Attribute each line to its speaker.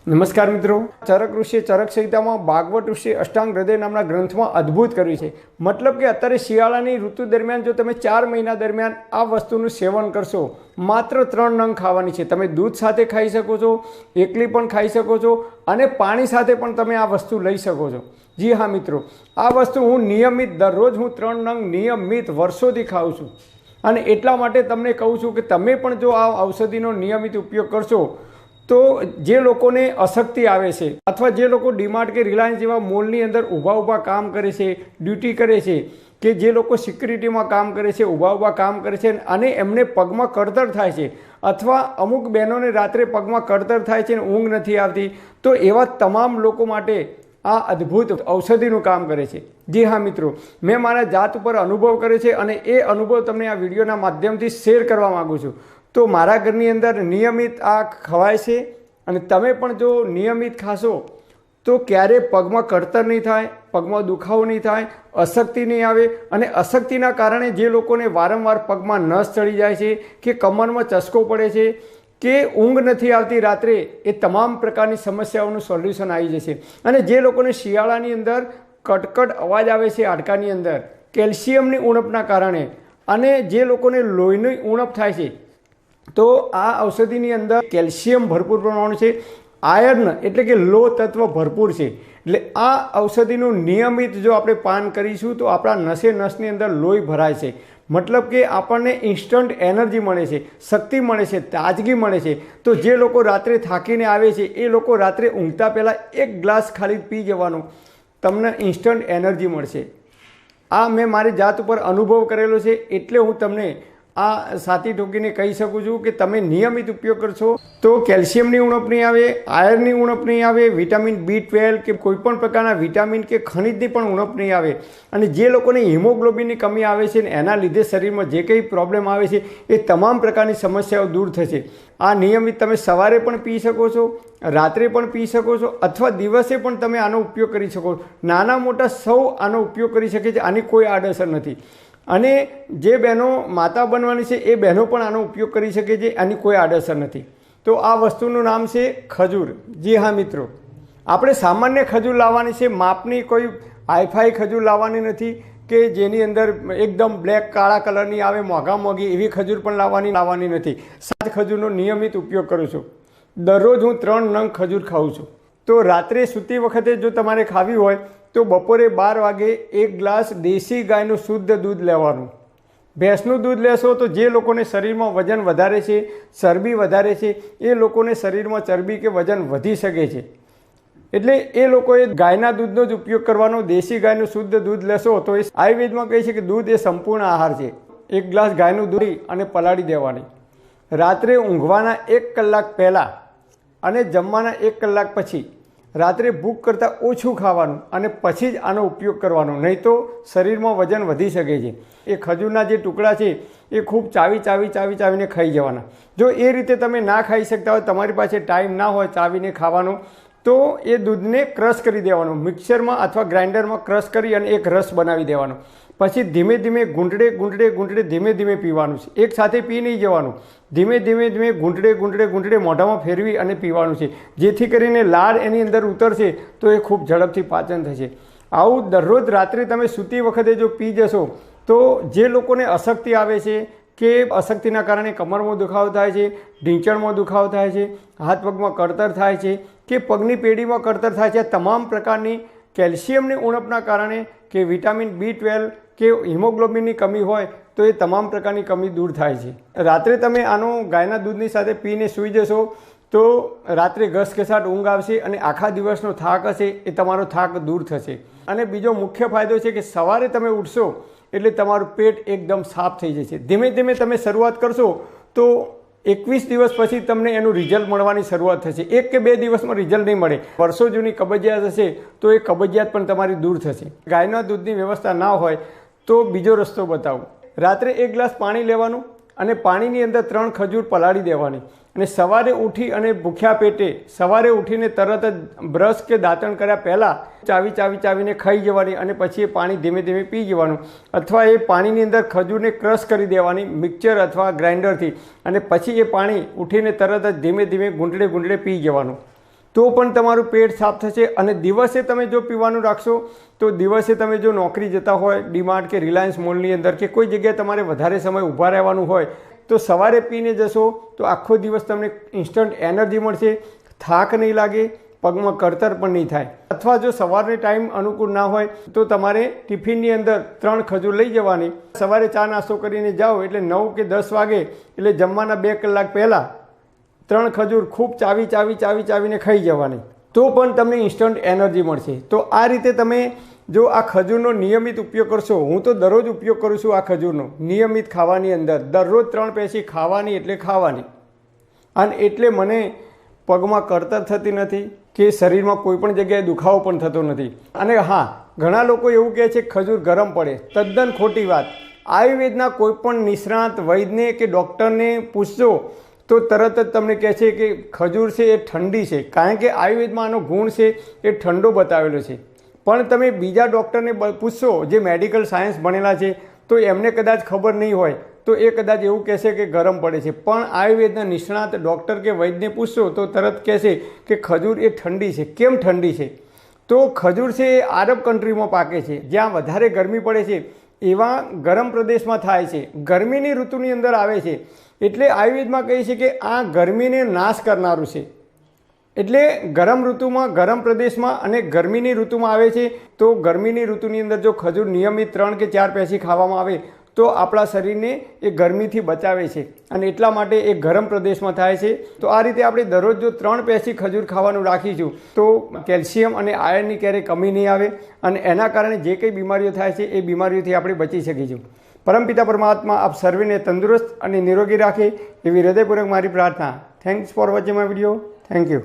Speaker 1: નમસ્કાર મિત્રો, ચરક ઋષિએ ચરક સંહિતામાં ભાગવત ઋષિ અષ્ટાંગ હૃદય નામના ગ્રંથમાં અદ્ભુત કર્યું છે. મતલબ કે અત્યારે શિયાળાની ઋતુ દરમિયાન જો તમે 4 મહિના દરમિયાન આ વસ્તુનું સેવન કરશો, માત્ર 3 નંગ ખાવાની છે. તમે દૂધ સાથે ખાઈ શકો છો, એકલી પણ ખાઈ શકો છો અને પાણી સાથે પણ તમે આ વસ્તુ લઈ શકો છો. જી હા મિત્રો, આ વસ્તુ હું નિયમિત દરરોજ 3 નંગ નિયમિત વર્ષોથી ખાઉં છું અને એટલા માટે તમને કહું છું કે તમે પણ જો આ ઔષધિનો નિયમિત ઉપયોગ કરશો તો જે લોકોને અશક્તિ આવે છે અથવા જે લોકો ડીમાર્ટ કે રિલાયન્સ જેવા મોલની અંદર ઊભા કામ કરે છે, ડ્યુટી કરે છે, કે જે લોકો સિક્યુરિટીમાં કામ કરે છે, ઊભા કામ કરે છે અને એમને પગમાં કળતર થાય છે અથવા અમુક બહેનોને રાત્રે પગમાં કળતર થાય છે અને ઊંઘ નથી આવતી, તો એવા તમામ લોકો માટે આ અદ્ભુત ઔષધિનું કામ કરે છે. જી હા મિત્રો, મેં મારા જાત ઉપર અનુભવ કર્યો છે અને એ અનુભવ તમને આ વિડીયોના માધ્યમથી શેર કરવા માગું છું. તો મારા ઘરની અંદર નિયમિત આ ખવાય છે અને તમે પણ જો નિયમિત ખાશો તો ક્યારેય પગમાં કળતર નહીં થાય, પગમાં દુખાવો નહીં થાય, અશક્તિ નહીં આવે. અને અશક્તિના કારણે જે લોકોને વારંવાર પગમાં નસ ચડી જાય છે કે કમરમાં ચસકો પડે છે કે ઊંઘ નથી આવતી રાત્રે, એ તમામ પ્રકારની સમસ્યાઓનું સોલ્યુશન આવી જશે. અને જે લોકોને શિયાળાની અંદર કટકટ અવાજ આવે છે હાડકાની અંદર કેલ્શિયમની ઉણપના કારણે, અને જે લોકોને લોહીની ઉણપ થાય છે, તો આ ઔષધિની અંદર કેલ્શિયમ ભરપૂર પ્રમાણ છે, આયર્ન એટલે કે લોહ તત્વ ભરપૂર છે. એટલે આ ઔષધિનું નિયમિત જો આપણે પાન કરીશું તો આપણા નસની અંદર લોહી ભરાય છે. મતલબ કે આપણને ઇન્સ્ટન્ટ એનર્જી મળે છે, શક્તિ મળે છે, તાજગી મળે છે. તો જે લોકો રાત્રે થાકીને આવે છે એ લોકો રાત્રે ઊંઘતા પહેલાં 1 ગ્લાસ ખાલી પી જવાનો, તમને ઇન્સ્ટન્ટ એનર્જી મળશે. આ મેં મારી જાત ઉપર અનુભવ કરેલો છે એટલે હું તમને આ સાથી ઠોકીને કહી શકું છું કે તમે નિયમિત ઉપયોગ કરશો તો કેલ્શિયમની ઉણપ નહીં આવે, આયર્નની ઉણપ નહીં આવે, વિટામિન B12 કે કોઈપણ પ્રકારના વિટામિન કે ખનિજની પણ ઉણપ નહીં આવે. અને જે લોકોને હિમોગ્લોબિનની કમી આવે છે ને એના લીધે શરીરમાં જે કંઈ પ્રોબ્લેમ આવે છે એ તમામ પ્રકારની સમસ્યાઓ દૂર થશે. આ નિયમિત તમે સવારે પણ પી શકો છો, રાત્રે પણ પી શકો છો અથવા દિવસે પણ તમે આનો ઉપયોગ કરી શકો છો. નાના મોટા સૌ આનો ઉપયોગ કરી શકે છે, આની કોઈ આડઅસર નથી. અને જે બહેનો માતા બનવાની છે એ બહેનો પણ આનો ઉપયોગ કરી શકે છે, આની કોઈ આડઅસર નથી. તો આ વસ્તુનું નામ છે ખજૂર. જી હા મિત્રો, આપણે સામાન્ય ખજૂર લાવવાની છે, માપની કોઈ હાઈફાઈ ખજૂર લાવવાની નથી કે જેની અંદર એકદમ બ્લેક કાળા કલરની આવે મોંઘી એવી ખજૂર પણ લાવવાની નથી. 7 ખજૂરનો નિયમિત ઉપયોગ કરું છું. દરરોજ હું 3 નંગ ખજૂર ખાઉં છું. તો રાત્રે સૂતી વખતે જો તમારે ખાવી હોય તો બપોરે 12 વાગે 1 ગ્લાસ દેશી ગાયનું શુદ્ધ દૂધ લેવાનું. ભેંસનું દૂધ લેશો તો જે લોકોને શરીરમાં વજન વધારે છે, ચરબી વધારે છે, એ લોકોને શરીરમાં ચરબી કે વજન વધી શકે છે, એટલે એ લોકોએ ગાયના દૂધનો જ ઉપયોગ કરવાનો. દેશી ગાયનું શુદ્ધ દૂધ લેશો તો એ આયુર્વેદમાં કહે છે કે દૂધ એ સંપૂર્ણ આહાર છે. 1 ગ્લાસ ગાયનું દૂધ અને પલાળી દેવાની. રાત્રે ઊંઘવાના 1 કલાક પહેલાં અને જમવાના 1 કલાક પછી રાત્રે ભૂખ કરતાં ઓછું ખાવાનું અને પછી જ આનો ઉપયોગ કરવાનો, નહીં તો શરીરમાં વજન વધી શકે છે. એ ખજૂરના જે ટુકડા છે એ ખૂબ ચાવીને ખાઈ જવાના. જો એ રીતે તમે ના ખાઈ શકતા હોય, તમારી પાસે ટાઈમ ના હોય ચાવીને ખાવાનો, તો એ દૂધને ક્રશ કરી દેવાનું, મિક્સરમાં અથવા ગ્રાઇન્ડરમાં ક્રશ કરી અને એક રસ બનાવી દેવાનો. પછી ધીમે ધીમે ઘૂંટડે ધીમે પીવાનું છે. એક સાથે પી નહીં જવાનું, ધીમે ધીમે ઘૂંટડે મોઢામાં ફેરવી અને પીવાનું છે, જેથી કરીને લાળ એની અંદર ઉતરશે તો એ ખૂબ ઝડપથી પાચન થશે. આવું દરરોજ રાત્રે તમે સૂતી વખતે જો પી જશો તો જે લોકોને અશક્તિ આવે છે કે અશક્તિના કારણે કમરમાં દુખાવો થાય છે, ઢીંચણમાં દુખાવો થાય છે, હાથ પગમાં કળતર થાય છે કે પગની પેઢીમાં કળતર થાય છે, તમામ પ્રકારની કેલ્શિયમની ઉણપના કારણે કે વિટામિન B12 કે હિમોગ્લોબિનની કમી હોય તો એ તમામ પ્રકારની કમી દૂર થાય છે. રાત્રે તમે આનો ગાયના દૂધની સાથે પીને સૂઈ જશો તો રાત્રે ઘસઘસાટ ઊંઘ આવશે અને આખા દિવસનો થાક હશે એ તમારો થાક દૂર થશે. અને બીજો મુખ્ય ફાયદો છે કે સવારે તમે ઉઠશો એટલે તમારું પેટ એકદમ સાફ થઈ જશે. ધીમે ધીમે તમે શરૂઆત કરશો તો 21 દિવસ પછી તમને એનું રિઝલ્ટ મળવાની શરૂઆત થશે. 1 કે 2 દિવસમાં રિઝલ્ટ નહીં મળે. વર્ષો જૂની કબજિયાત હશે તો એ કબજિયાત પણ તમારી દૂર થશે. ગાયના દૂધની વ્યવસ્થા ના હોય તો બીજો રસ્તો બતાવું. રાત્રે 1 ગ્લાસ પાણી લેવાનું અને પાણીની અંદર 3 ખજૂર પલાળી દેવાની અને સવારે ઉઠી અને ભૂખ્યા પેટે સવારે ઉઠીને તરત જ બ્રશ કે દાંતણ કર્યા પહેલાં ચાવીને ખાઈ જવાની અને પછી એ પાણી ધીમે ધીમે પી જવાનું. અથવા એ પાણીની અંદર ખજૂરને ક્રશ કરી દેવાની મિક્સર અથવા ગ્રાઇન્ડરથી અને પછી એ પાણી ઉઠીને તરત જ ધીમે ધીમે ઘૂંટડે પી જવાનું. તો પણ તમારું પેટ સાફ થશે। અને દિવસે તમે જો પીવાનું રાખશો તો દિવસે તમે જો નોકરી જતા હોય ડીમાર્ટ કે રિલાયન્સ મોલની અંદર કે કોઈ જગ્યાએ તમારે વધારે સમય ઊભા રહેવાનું હોય તો સવારે પીને જશો તો આખો દિવસ તમને ઇન્સ્ટન્ટ એનર્જી મળશે, થાક નહીં લાગે, પગમાં કળતર પણ નહીં થાય। અથવા જો સવારનો ટાઈમ અનુકૂળ ના હોય તો તમારે ટિફિનની અંદર 3 ખજૂર લઈ જવાની। સવારે ચા નાસ્તો કરીને જાઓ એટલે 9 કે 10 વાગે એટલે જમવાના 2 કલાક પહેલાં 3 ખજૂર ખૂબ ચાવીને ખાઈ જવાની, તો પણ તમને ઇન્સ્ટન્ટ એનર્જી મળશે। તો આ રીતે તમે જો આ ખજૂરનો નિયમિત ઉપયોગ કરશો, હું તો દરરોજ ઉપયોગ કરું છું આ ખજૂરનો નિયમિત ખાવાની અંદર, દરરોજ 3 પેશી ખાવાની એટલે ખાવાની, અને એટલે મને પગમાં કળતર થતી નથી કે શરીરમાં કોઈ પણ જગ્યાએ દુખાવો પણ થતો નથી। અને હા, ઘણા લોકો એવું કહે છે ખજૂર ગરમ પડે, તદ્દન ખોટી વાત। આયુર્વેદના કોઈ પણ નિષ્ણાત વૈદ્યને કે ડૉક્ટરને પૂછજો તો તરત જ તમને કહે છે કે ખજૂર છે એ ઠંડી છે, કારણ કે આયુર્વેદમાં આનો ગુણ છે એ ઠંડો બતાવેલો છે। પણ તમે બીજા ડૉક્ટરને પૂછશો જે મેડિકલ સાયન્સ ભણેલા છે તો એમને કદાચ ખબર નહીં હોય તો એ કદાચ એવું કહેશે કે ગરમ પડે છે, પણ આયુર્વેદના નિષ્ણાત ડૉક્ટર કે વૈદ્યને પૂછશો તો તરત કહેશે કે ખજૂર એ ઠંડી છે। કેમ ઠંડી છે? તો ખજૂર છે એ આરબ કન્ટ્રીમાં પાકે છે, જ્યાં વધારે ગરમી પડે છે એવા ગરમ પ્રદેશમાં થાય છે, ગરમીની ઋતુની અંદર આવે છે। એટલે આયુર્વેદમાં કહે છે કે આ ગરમીને નાશ કરનારું છે। એટલે ગરમ ઋતુમાં ગરમ પ્રદેશમાં અને ગરમીની ઋતુમાં આવે છે। તો ગરમીની ઋતુની અંદર જો ખજૂર નિયમિત 3 કે 4 પેશી ખાવામાં આવે તો આપણા શરીરને એ ગરમીથી બચાવે છે, અને એટલા માટે એ ગરમ પ્રદેશમાં થાય છે। તો આ રીતે આપણે દરરોજ જો 3 પેશી ખજૂર ખાવાનું રાખીશું તો કેલ્શિયમ અને આયર્નની ક્યારેય કમી નહીં આવે, અને એના કારણે જે કંઈ બીમારીઓ થાય છે એ બીમારીઓથી આપણે બચી શકીશું। પરમપિતા પરમાત્મા આપ સર્વેને તંદુરસ્ત અને નિરોગી રાખે એવી હૃદયપૂર્વક મારી પ્રાર્થના। Thanks for watching my video. Thank you.